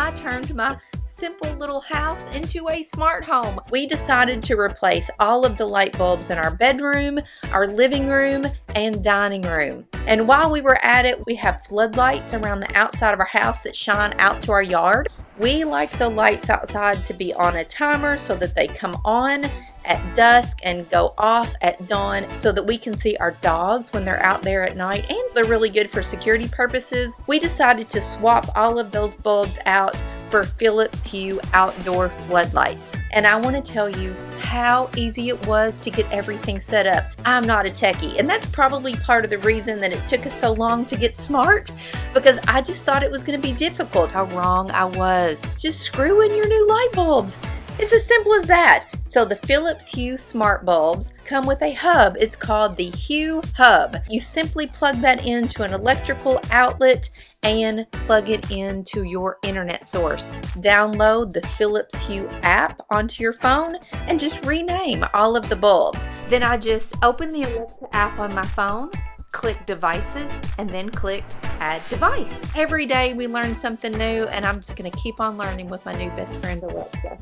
I turned my simple little house into a smart home. We decided to replace all of the light bulbs in our bedroom, our living room, and dining room. And while we were at it, we have floodlights around the outside of our house that shine out to our yard. We like the lights outside to be on a timer so that they come on at dusk and go off at dawn so that we can see our dogs when they're out there at night, and they're really good for security purposes. We decided to swap all of those bulbs out for Philips Hue outdoor floodlights. And I want to tell you how easy it was to get everything set up. I'm not a techie, and that's probably part of the reason that it took us so long to get smart, because I just thought it was going to be difficult. How wrong I was. Just screw in your new light bulbs. It's as simple as that. So the Philips Hue smart bulbs come with a hub. It's called the Hue Hub. You simply plug that into an electrical outlet and plug it into your internet source. Download the Philips Hue app onto your phone and just rename all of the bulbs. Then I just opened the Alexa app on my phone, click devices, and then clicked add device. Every day we learn something new, and I'm just going to keep on learning with my new best friend Alexa.